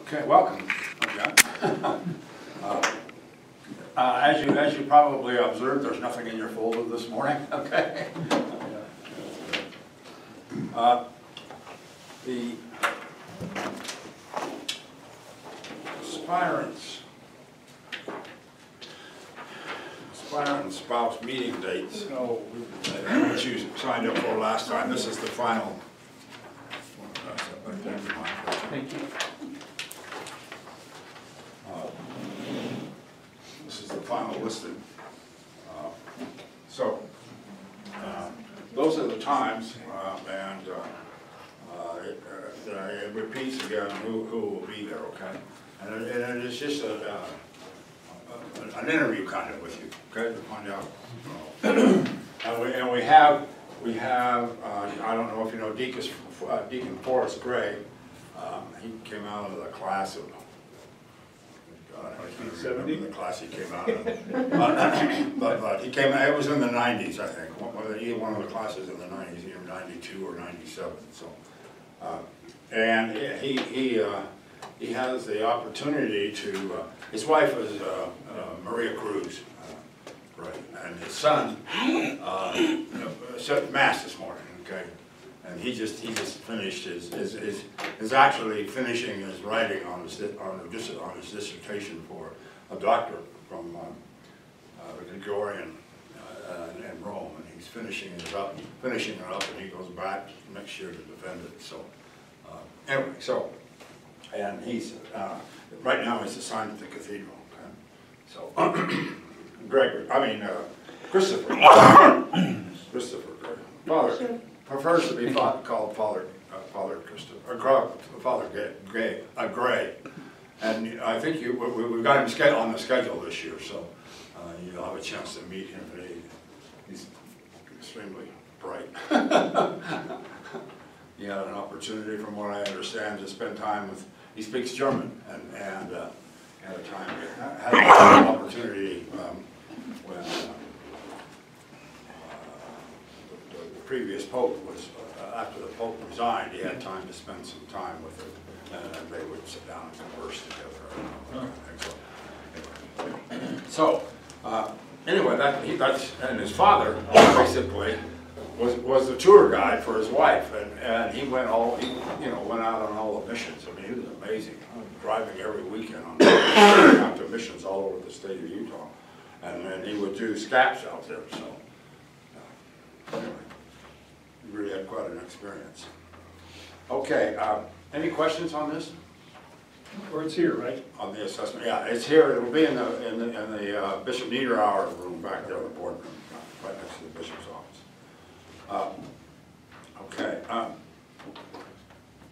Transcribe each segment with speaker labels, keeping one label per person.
Speaker 1: Okay, welcome. Okay. As you probably observed, there's nothing in your folder this morning. Okay. The aspirant spouse meeting dates, which you signed up for last time. This is the final.
Speaker 2: Thank you.
Speaker 1: This is the final listed. Those are the times, and it repeats again who will be there, okay? And it is just an interview kind of with you, okay, to find out. And we have I don't know if you know Deacon Forrest Gray. He came out of the class of 1970. The class he came out of, but he came. It was in the 90s, I think. Either one of the classes in the 90s, either 92 or 97. So, and he has the opportunity to. His wife was Maria Cruz, right, and his son said mass this morning. Okay. And he just finished is actually finishing his writing on his dissertation for a doctorate from the Gregorian in Rome, and he's finishing it up, and he goes back next year to defend it. So anyway, and he's right now he's assigned at the cathedral. Okay? So Christopher Gray, Father. Prefers to be called Father Christopher, or Father Gray, and I think we've got him on the schedule this year, so you'll have a chance to meet him. He's extremely bright. He had an opportunity, from what I understand, to spend time with. He speaks German, and had an opportunity when. The previous Pope was, after the Pope resigned, he had time to spend some time with him, and they would sit down and converse together. So anyway, that's and his father basically was the tour guide for his wife, and he went out on all the missions. I mean, he was amazing, driving every weekend out to missions all over the state of Utah, and then he would do scapes out there. So anyway. Really had quite an experience. Okay, any questions on this?
Speaker 2: Or it's here, right?
Speaker 1: On the assessment, yeah, it's here. It'll be in the Bishop Niederauer room back there, the boardroom, right next to the bishop's office. Okay,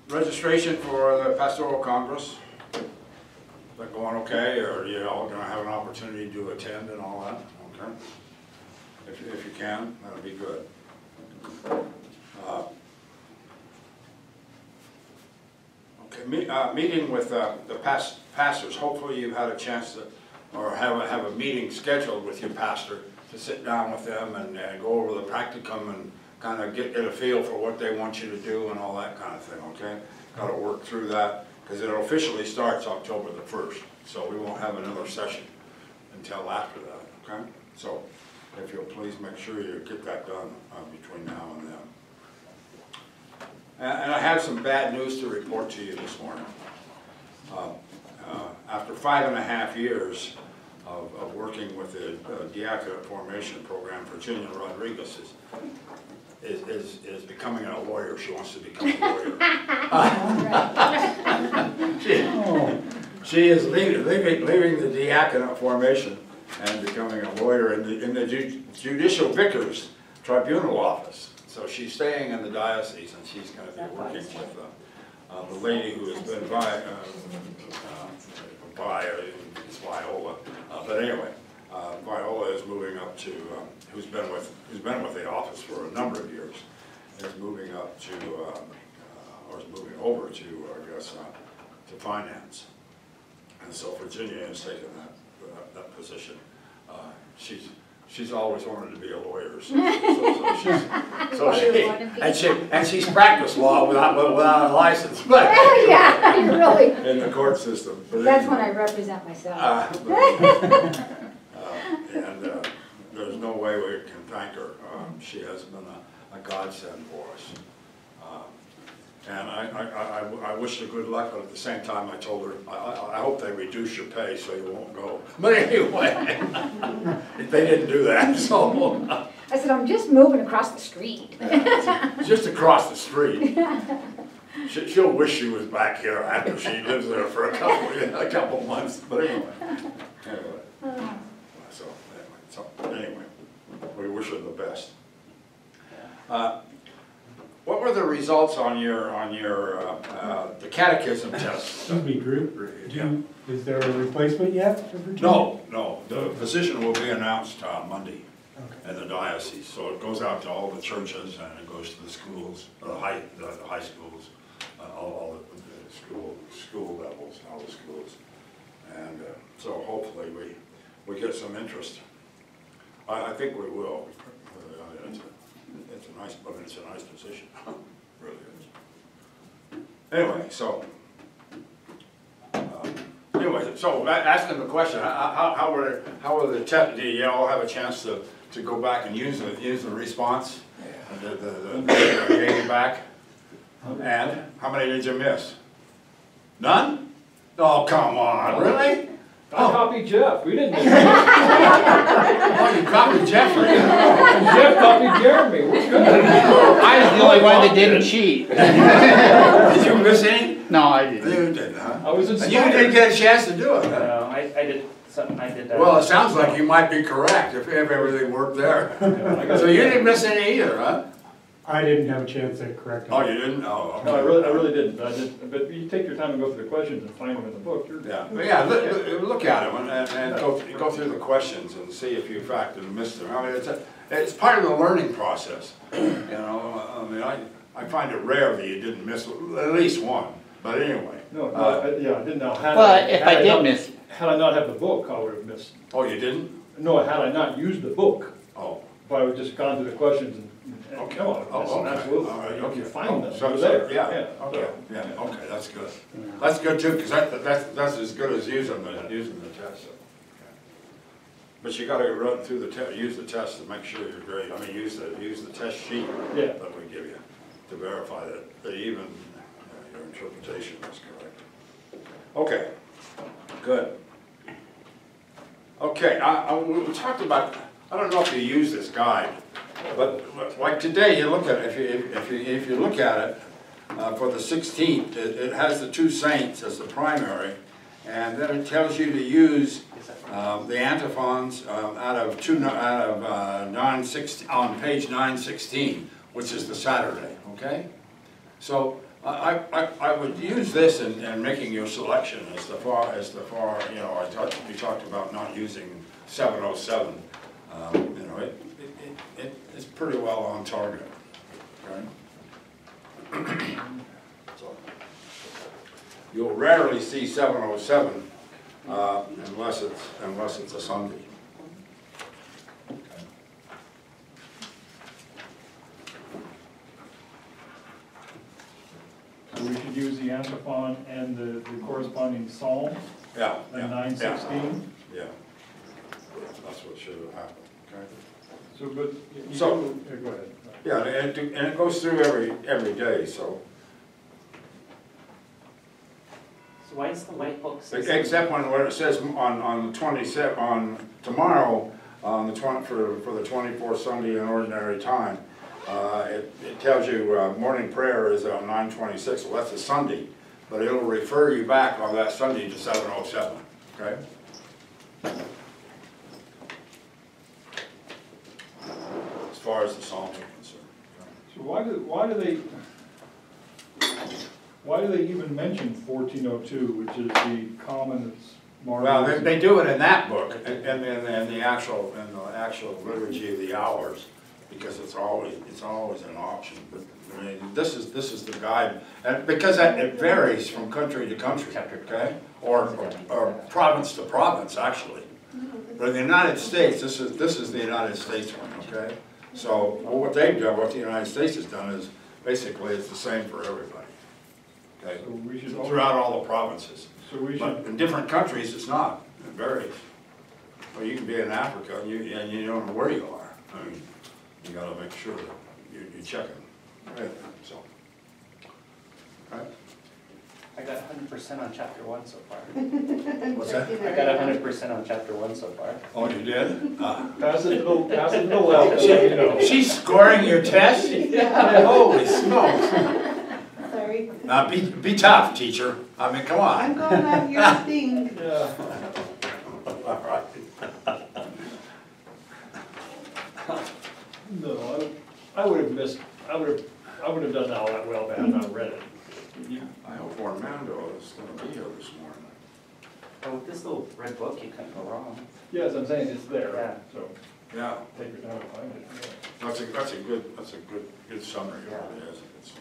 Speaker 1: registration for the Pastoral Congress. Is that going okay, or are you all going to have an opportunity to attend and all that? Okay, if you can, that'll be good. Meeting with the pastors. Hopefully you've had a chance to, or have a meeting scheduled with your pastor to sit down with them and go over the practicum and kind of get a feel for what they want you to do and all that kind of thing, okay? Got to work through that, because it officially starts October the 1st, so we won't have another session until after that, okay? So if you'll please make sure you get that done between now and then. And I have some bad news to report to you this morning. After 5.5 years of working with the diaconate formation program, Virginia Rodriguez is becoming a lawyer. She wants to become a lawyer. She is leaving the diaconate formation and becoming a lawyer in the judicial vicar's tribunal office. So she's staying in the diocese, and she's going to be working with the lady who has been it's Viola. But anyway, Viola is moving up to who's been with the office for a number of years. Is moving up to or is moving over to to finance, and so Virginia has taken that position. she's always wanted to be a lawyer, and she's practiced law without a license, but
Speaker 3: Yeah, really.
Speaker 1: in the court system. But
Speaker 3: That's
Speaker 1: anyway.
Speaker 3: when I represent myself.
Speaker 1: There's no way we can thank her. She has been a godsend for us. And I wish her good luck, but at the same time I told her, I hope they reduce your pay so you won't go. But anyway, they didn't do that, so.
Speaker 3: I said, I'm just moving across the street.
Speaker 1: Just across the street. She'll wish she was back here after she lives there for a couple months, but anyway. So anyway, we wish her the best. What were the results on your the catechism test?
Speaker 2: Excuse me, Drew. Is there a replacement yet for Virginia?
Speaker 1: No. The position will be announced Monday in the diocese. So it goes out to all the churches and it goes to the schools, the high schools, all the school levels, all the schools, and so hopefully we get some interest. I think we will. It's a nice position. Really is. Anyway, so asking the question, how were the tests? Did you all have a chance to go back and use the response? The gave back? And how many did you miss? None? Oh, come on, really?
Speaker 2: I copied Jeff. We didn't.
Speaker 1: Oh, you copied Jeffrey.
Speaker 2: Jeff copied Jeremy. We're good.
Speaker 4: I was the only one that didn't cheat.
Speaker 1: Did you miss any?
Speaker 4: No, I didn't.
Speaker 1: You did, huh?
Speaker 2: I was
Speaker 1: And you
Speaker 2: inspired.
Speaker 1: didn't get a chance to do it, huh?
Speaker 4: No, I did something. I did that.
Speaker 1: Well, it sounds like you might be correct if everything worked there. So you didn't miss any either, huh?
Speaker 2: I didn't have a chance to correct it.
Speaker 1: Oh, you didn't? Oh, okay.
Speaker 5: No, I really didn't. But you take your time and go through the questions and find them in the book.
Speaker 1: Yeah, look at them and go through the questions and see if you in fact missed them. I mean, it's part of the learning process. You know, I mean, I find it rare that you didn't miss at least one. But anyway.
Speaker 5: I didn't know.
Speaker 4: Well, if I did miss.
Speaker 5: Had I not had the book, I would have missed.
Speaker 1: Oh, you didn't?
Speaker 5: No, had I not used the book,
Speaker 1: Oh.
Speaker 5: if I would have just gone through the questions and
Speaker 1: Okay.
Speaker 5: come on,
Speaker 1: Okay.
Speaker 5: absolutely.
Speaker 1: All right. Okay.
Speaker 5: You find them.
Speaker 1: So,
Speaker 5: They're there.
Speaker 1: yeah. Okay. Yeah. Okay. That's good. That's good too, because that's as good as using the test. Okay. But you got to run through use the test to make sure you're great. I mean, use the test sheet that we give you to verify that even your interpretation is correct. Okay. Good. Okay. We talked about. I don't know if you use this guide. But like today, you look at it. If you look at it for the 16th, it has the two saints as the primary, and then it tells you to use the antiphons out of 916 on page 916, which is the Saturday. Okay, so I would use this in making your selection as far you know. We talked about not using 707. You know it's pretty well on target, okay? So you'll rarely see 707 unless it's a Sunday. Okay.
Speaker 5: So we should use the antiphon and the corresponding psalm.
Speaker 1: Yeah.
Speaker 5: And 916.
Speaker 1: Yeah. That's what should have happened. Okay.
Speaker 5: So, but go ahead.
Speaker 1: Yeah, and it goes through every day. So
Speaker 4: why is the white book?
Speaker 1: except when it says on the 27 on tomorrow on the for the 24th Sunday in ordinary time, it tells you morning prayer is on 9:26. Well, that's a Sunday, but it'll refer you back on that Sunday to 7:07. Okay. As far as the Psalms are concerned.
Speaker 5: So why do they even mention 1402, which is the common that's marked?
Speaker 1: Well, they do it in that book, and in the actual liturgy of the hours, because it's always an option. But I mean, this is the guide, and because it varies from country to country, okay, or province to province actually. But in the United States, this is the United States one, okay? So what they've done, what the United States has done is, basically, it's the same for everybody. Okay?
Speaker 5: So we should,
Speaker 1: Throughout all the provinces.
Speaker 5: so we
Speaker 1: But
Speaker 5: should,
Speaker 1: in different countries, it's not. It varies. Well, you can be in Africa and you don't know where you are. I mean, you gotta make sure that you're checking. Right, so. Right?
Speaker 4: I got 100% on chapter 1 so far.
Speaker 1: What's that?
Speaker 4: I got 100% on chapter 1 so far.
Speaker 1: Oh, you did?
Speaker 5: pass it to Noel, so you know.
Speaker 1: She's scoring your test? Holy smokes.
Speaker 6: Sorry.
Speaker 1: Now, be tough, teacher. I mean, come on.
Speaker 6: I'm going on your thing.
Speaker 5: Yeah.
Speaker 1: All right.
Speaker 5: No, I would have missed, I would have done all that well, but I have not read it.
Speaker 1: I hope Orlando is gonna be here this morning.
Speaker 4: Oh, with this little red book, you couldn't go wrong.
Speaker 5: Yes, I'm saying it's there,
Speaker 4: Yeah.
Speaker 5: so
Speaker 1: Yeah,
Speaker 5: take your time to find it. Yeah.
Speaker 1: that's a good summary, it really is. It's,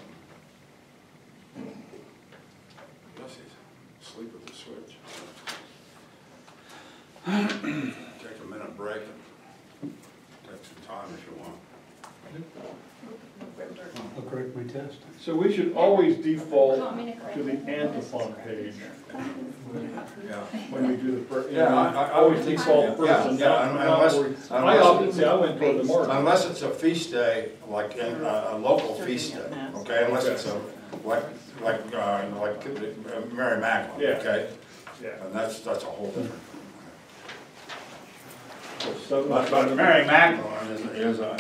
Speaker 1: yes, he's asleep at the switch. Take a minute break and take some time if you want.
Speaker 2: I'll correct my test.
Speaker 5: So we should always default
Speaker 3: Want me to correct
Speaker 5: to the
Speaker 3: it?
Speaker 5: antiphon page
Speaker 1: Yeah.
Speaker 5: when we do the first.
Speaker 1: Yeah, I
Speaker 5: always
Speaker 1: think
Speaker 5: default
Speaker 1: so,
Speaker 5: first and
Speaker 1: yeah,
Speaker 5: not,
Speaker 1: unless-
Speaker 5: I opted, see, I went toward the mark.
Speaker 1: Unless it's a feast day, like a local feast day, okay? Unless it's a, like Mary Magdalene,
Speaker 5: Yeah.
Speaker 1: okay?
Speaker 5: Yeah.
Speaker 1: And that's a whole different.
Speaker 5: So
Speaker 1: But Mary Magdalene is a